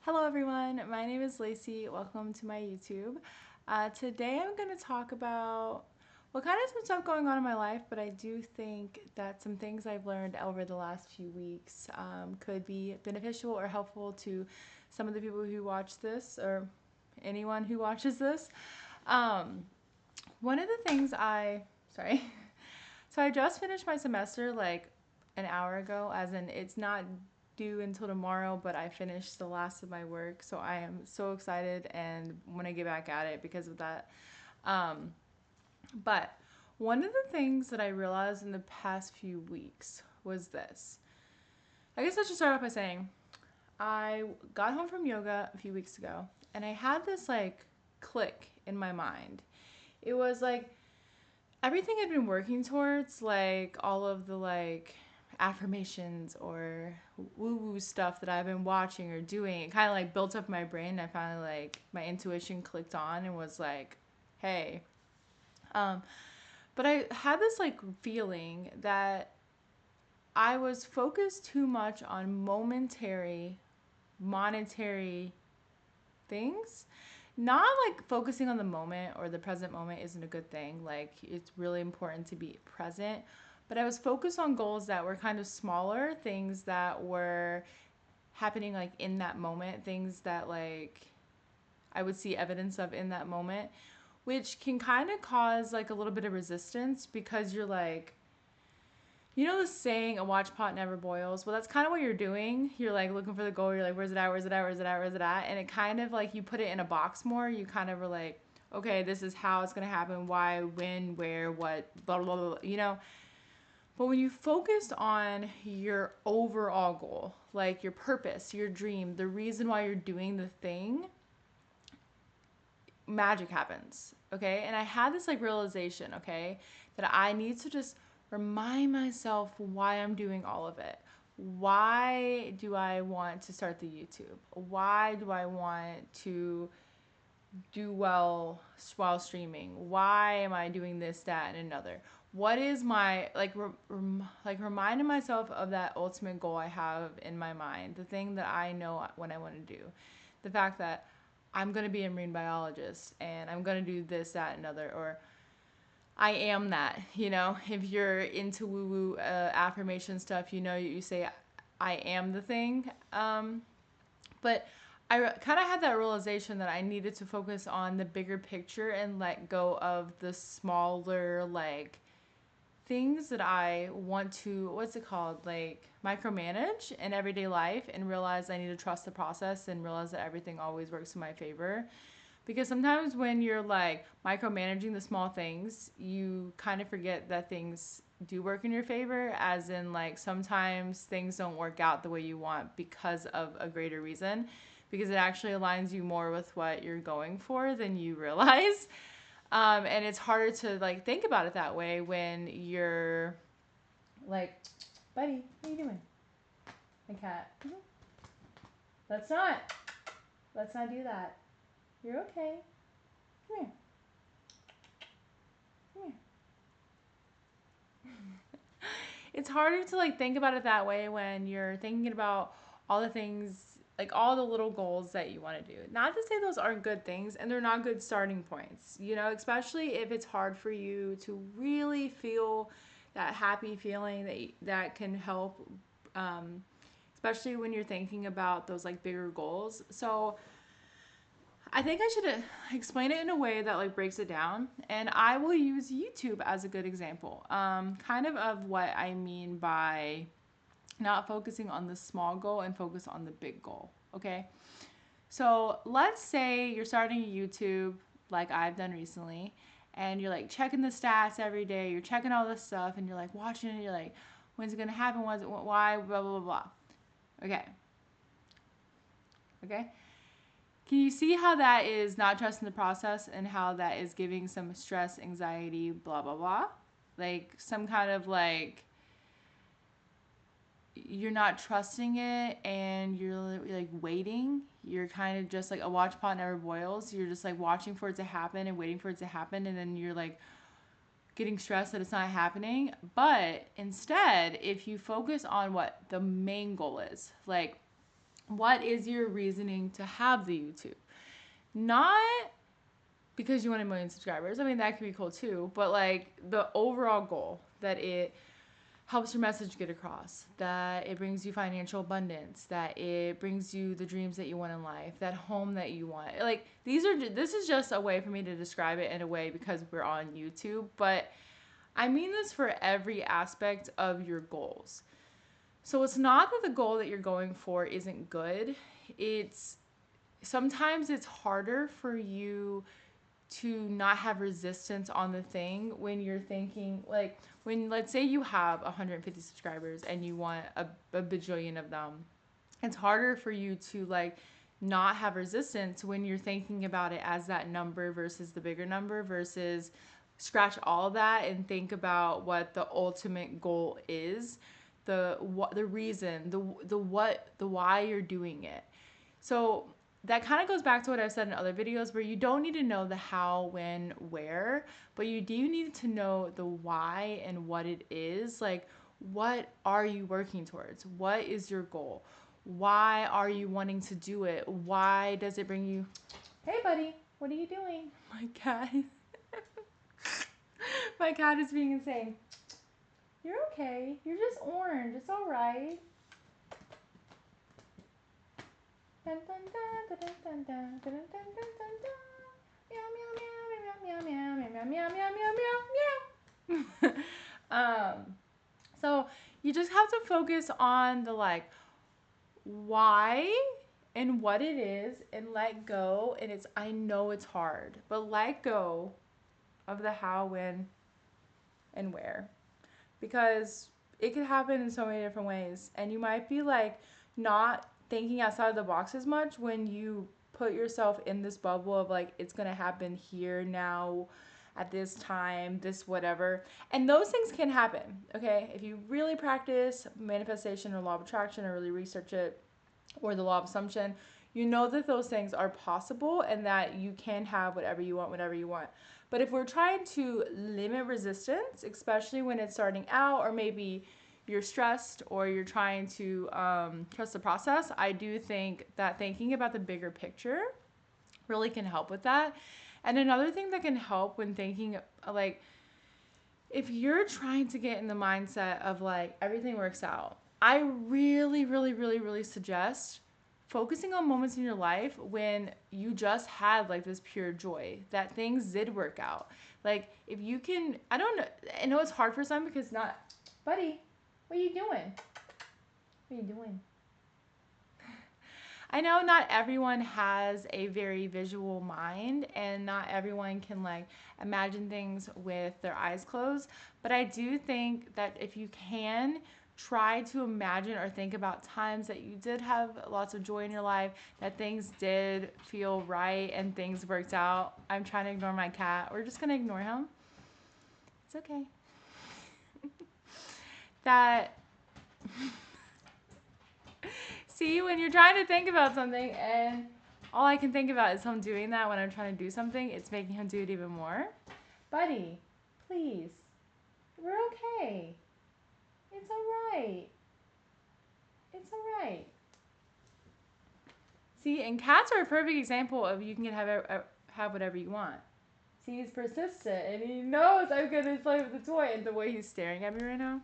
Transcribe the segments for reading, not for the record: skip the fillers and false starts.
Hello everyone, my name is Lacey. Welcome to my YouTube. Today I'm going to talk about kind of some stuff going on in my life, but I do think that some things I've learned over the last few weeks could be beneficial or helpful to some of the people who watch this or anyone who watches this. Um, One of the things sorry, so I just finished my semester like an hour ago, as in it's not due until tomorrow, but I finished the last of my work. So I am so excited and want to get back at it because of that. Um, but one of the things that I realized in the past few weeks was this. I guess I should start off by saying I got home from yoga a few weeks ago and I had this like click in my mind. It was like everything I'd been working towards, like all of the like affirmations or woo woo stuff that I've been watching or doing, it kind of like built up my brain. I finally like my intuition clicked on and was like, hey. Um, but I had this like feeling that I was focused too much on momentary, monetary things. Not like focusing on the moment or the present moment isn't a good thing. Like, it's really important to be present. But I was focused on goals that were kind of smaller, things that were happening like in that moment, things that like I would see evidence of in that moment, which can kind of cause like a little bit of resistance because you're like, you know the saying, a watch pot never boils? Well, that's kind of what you're doing. You're like looking for the goal. You're like, where's it at? Where's it at? Where's it at? Where's it at? And it kind of like you put it in a box more. You kind of are like, okay, this is how it's going to happen. Why, when, where, what, blah, blah, blah, you know? But when you focused on your overall goal, like your purpose, your dream, the reason why you're doing the thing, magic happens. Okay. And I had this like realization, okay, that I need to just remind myself why I'm doing all of it. Why do I want to start the YouTube? Why do I want to do well while streaming? Why am I doing this, that, and another? What is my like reminding myself of that ultimate goal I have in my mind, the thing that I know what I want to do, the fact that I'm gonna be a marine biologist and I'm gonna do this, that, and another, or I am that. You know, if you're into woo woo affirmation stuff, you know, you say I am the thing. But I kind of had that realization that I needed to focus on the bigger picture and let go of the smaller, like, things that I want to, what's it called? Like, micromanage in everyday life and realize I need to trust the process and realize that everything always works in my favor. Because sometimes when you're like micromanaging the small things, you kind of forget that things do work in your favor, as in, like, sometimes things don't work out the way you want because of a greater reason, because it actually aligns you more with what you're going for than you realize. And it's harder to like think about it that way when you're like, buddy, what are you doing? The cat. Let's not. Let's not do that. You're okay. Come here. Come here. It's harder to like think about it that way when you're thinking about all the things, like all the little goals that you want to do. Not to say those aren't good things, and they're not good starting points, you know, especially if it's hard for you to really feel that happy feeling that can help, um, especially when you're thinking about those like bigger goals. So I think I should explain it in a way that like breaks it down, and I will use YouTube as a good example, kind of what I mean by not focusing on the small goal and focus on the big goal. Okay, so let's say you're starting a YouTube like I've done recently, and you're like checking the stats every day. You're checking all this stuff, and you're like watching it. You're like, when's it gonna happen? Why? Blah blah blah blah. Okay, okay. Can you see how that is not trusting the process and how that is giving some stress, anxiety, blah, blah, blah? Like some kind of like you're not trusting it and you're like waiting. You're kind of just like a watch pot never boils. You're just like watching for it to happen and waiting for it to happen. And then you're like getting stressed that it's not happening. But instead, if you focus on what the main goal is, like What is your reasoning to have the YouTube? Not because you want 1 million subscribers. I mean, that could be cool too, but like the overall goal that it helps your message get across, that it brings you financial abundance, that it brings you the dreams that you want in life, that home that you want. Like this is just a way for me to describe it in a way because we're on YouTube, but I mean this for every aspect of your goals. So it's not that the goal that you're going for isn't good. It's sometimes it's harder for you to not have resistance on the thing when you're thinking like when let's say you have 150 subscribers and you want a bajillion of them. It's harder for you to like not have resistance when you're thinking about it as that number versus the bigger number versus scratch all that and think about what the ultimate goal is, the reason, the why you're doing it. So that kind of goes back to what I've said in other videos where you don't need to know the how, when, where, but you do need to know the why and what it is. Like, what are you working towards? What is your goal? Why are you wanting to do it? Why does it bring you? Hey, buddy, what are you doing? My cat. My cat is being insane. You're okay. You're just orange. It's all right. Dun, dun, dun, dun, dun, dun, dun, dun, dun, dun, dun. Meow, meow, meow, meow, meow, meow, meow, meow, meow, meow, meow, meow. So you just have to focus on the like why and what it is and let go. And it's, I know it's hard, but let go of the how, when, and where, because it could happen in so many different ways. And you might be like not thinking outside of the box as much when you put yourself in this bubble of like it's gonna happen here now at this time, this whatever. And those things can happen, okay? If you really practice manifestation or law of attraction or really research it or the law of assumption, you know that those things are possible and that you can have whatever you want whenever you want. But if we're trying to limit resistance, especially when it's starting out, or maybe you're stressed or you're trying to trust the process, I do think that thinking about the bigger picture really can help with that. And another thing that can help when thinking, like, if you're trying to get in the mindset of like everything works out, I really, really, really, really suggest focusing on moments in your life when you just had like this pure joy that things did work out. Like if you can, I don't know, I know it's hard for some because not, buddy, what are you doing? What are you doing? I know not everyone has a very visual mind and not everyone can like imagine things with their eyes closed, but I do think that if you can try to imagine or think about times that you did have lots of joy in your life, that things did feel right and things worked out. I'm trying to ignore my cat. We're just going to ignore him. It's okay. That See, when you're trying to think about something and all I can think about is him doing that when I'm trying to do something, it's making him do it even more. Buddy, please. We're okay. It's alright. It's alright. See, and cats are a perfect example of you can have whatever you want. See, he's persistent and he knows I'm going to play with the toy, and the way he's staring at me right now.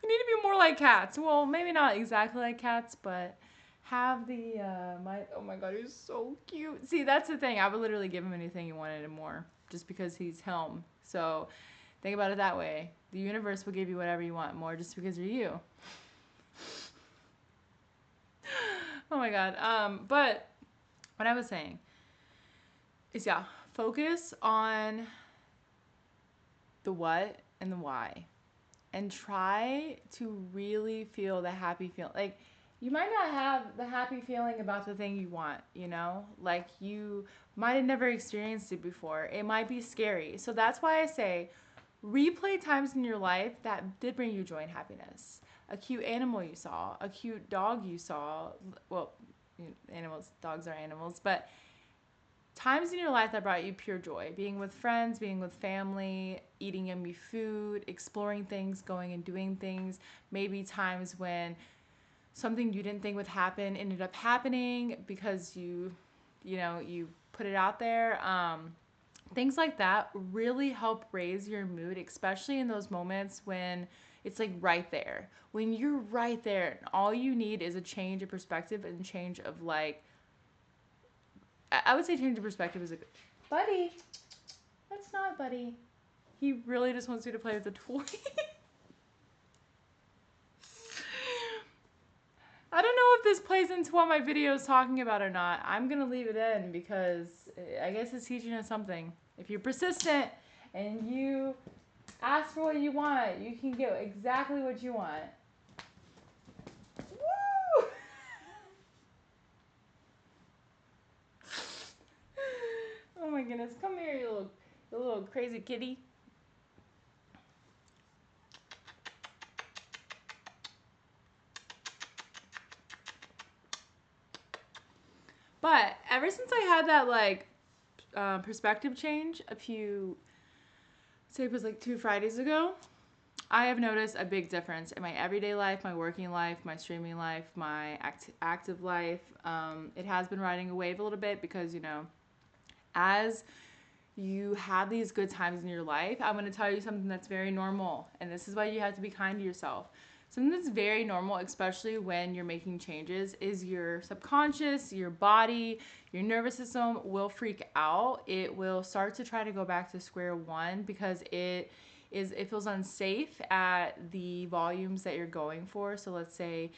We need to be more like cats. Well, maybe not exactly like cats, but have the oh my god, he's so cute. See, that's the thing. I would literally give him anything he wanted and more, just because he's him. So think about it that way. The universe will give you whatever you want more, just because you're you. Oh my god. But what I was saying is, yeah, focus on the what and the why, and try to really feel the happy feel. Like, you might not have the happy feeling about the thing you want, you know? Like, you might have never experienced it before. It might be scary. So that's why I say replay times in your life that did bring you joy and happiness. A cute animal you saw, a cute dog you saw. Well, animals, dogs are animals, but times in your life that brought you pure joy, being with friends, being with family, eating yummy food, exploring things, going and doing things. Maybe times when something you didn't think would happen ended up happening because you put it out there. Things like that really help raise your mood, especially in those moments when it's like right there. When you're right there, all you need is a change of perspective and change of like, I would say change of perspective is a good. Buddy, that's not Buddy. He really just wants you to play with the toy. I don't know if this plays into what my video is talking about or not. I'm going to leave it in because I guess it's teaching us something. If you're persistent and you ask for what you want, you can get exactly what you want. Woo! Oh my goodness. Come here, you little crazy kitty. But ever since I had that like perspective change a few, say it was like 2 Fridays ago, I have noticed a big difference in my everyday life, my working life, my streaming life, my active life. It has been riding a wave a little bit because, as you have these good times in your life, I'm going to tell you something that's very normal. And this is why you have to be kind to yourself. Something that's very normal, especially when you're making changes, is your subconscious, your body, your nervous system will freak out. It will start to try to go back to square one because it feels unsafe at the volumes that you're going for. So let's say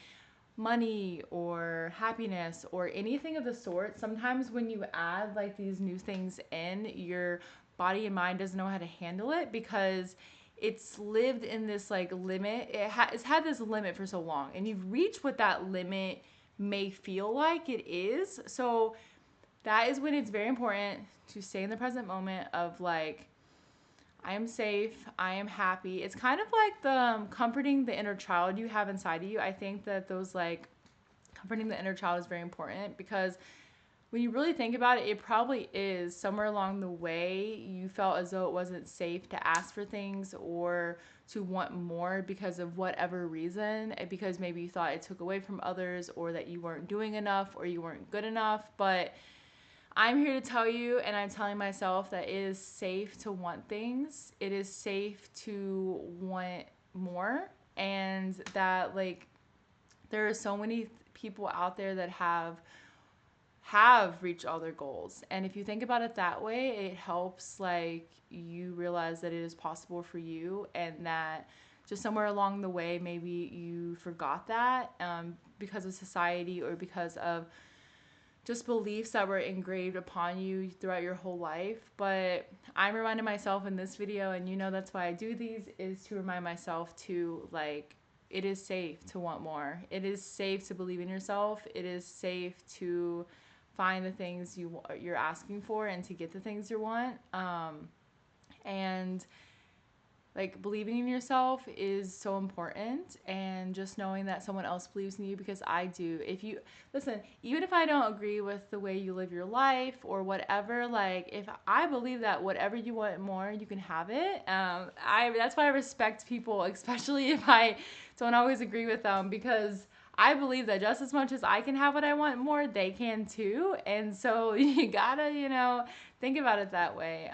money or happiness or anything of the sort. Sometimes when you add like these new things in, your body and mind doesn't know how to handle it because it's lived in this like limit. It's had this limit for so long, and you've reached what that limit may feel like it is. So that is when it's very important to stay in the present moment of like, I am safe, I am happy. It's kind of like the comforting the inner child you have inside of you. I think that those like comforting the inner child is very important because when you really think about it, it probably is somewhere along the way you felt as though it wasn't safe to ask for things or to want more because of whatever reason, because maybe you thought it took away from others or that you weren't doing enough or you weren't good enough. But I'm here to tell you, and I'm telling myself, that it is safe to want things. It is safe to want more, and that like there are so many people out there that have reached all their goals. And if you think about it that way, it helps like you realize that it is possible for you, and that just somewhere along the way maybe you forgot that because of society or because of just beliefs that were engraved upon you throughout your whole life. But I'm reminding myself in this video, and that's why I do these, is to remind myself to like, it is safe to want more. It is safe to believe in yourself. It is safe to find the things you're asking for and to get the things you want. And like believing in yourself is so important, and just knowing that someone else believes in you, because I do. If you listen, even if I don't agree with the way you live your life or whatever, like if I believe that whatever you want more, you can have it. That's why I respect people, especially if I don't always agree with them, because I believe that just as much as I can have what I want more, they can too. And so you gotta, think about it that way.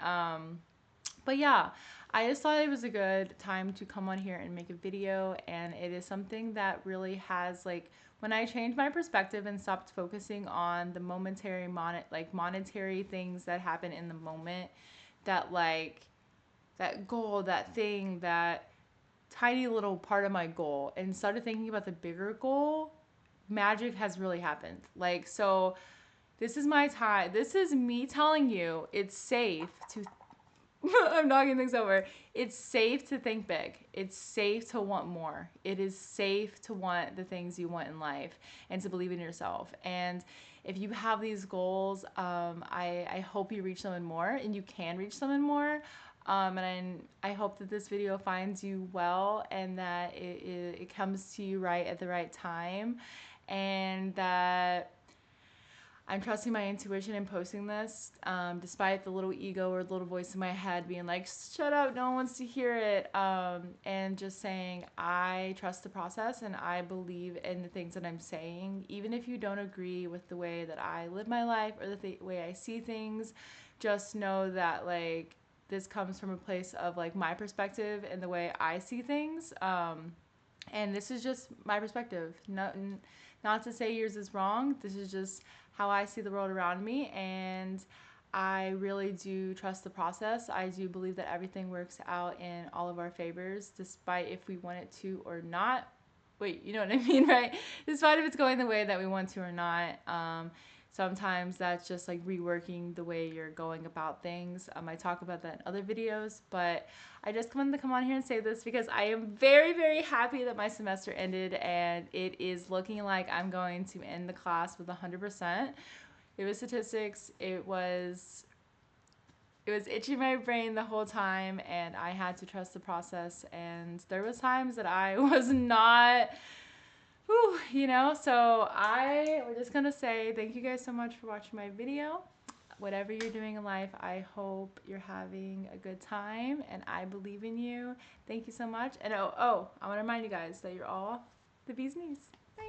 But yeah, I just thought it was a good time to come on here and make a video, and it is something that really has like, when I changed my perspective and stopped focusing on the momentary monetary things that happen in the moment, that like that goal, that thing, that tiny little part of my goal, and started thinking about the bigger goal, magic has really happened. Like, so this is my time. This is me telling you it's safe to I'm knocking things over. It's safe to think big. It's safe to want more. It is safe to want the things you want in life and to believe in yourself. And if you have these goals, I hope you reach them and more, and you can reach them and more. And I hope that this video finds you well, and that it comes to you right at the right time, and that I'm trusting my intuition in posting this, despite the little ego or the little voice in my head being like, shut up, no one wants to hear it. And just saying, I trust the process and I believe in the things that I'm saying. Even if you don't agree with the way that I live my life or the way I see things, just know that, like, this comes from a place of, like, my perspective and the way I see things. And this is just my perspective. Not to say yours is wrong. This is just how I see the world around me, and I really do trust the process. I do believe that everything works out in all of our favors, despite if we want it to or not. Wait, you know what I mean, right? Despite if it's going the way that we want to or not. Sometimes that's just like reworking the way you're going about things. I talk about that in other videos, but I just wanted to come on here and say this because I am very, very happy that my semester ended and it is looking like I'm going to end the class with 100%. It was statistics. It was itching my brain the whole time, and I had to trust the process. And there was times that I was not, So we're just gonna say thank you guys so much for watching my video. Whatever you're doing in life, I hope you're having a good time, and I believe in you. Thank you so much. And I want to remind you guys that you're all the bee's knees.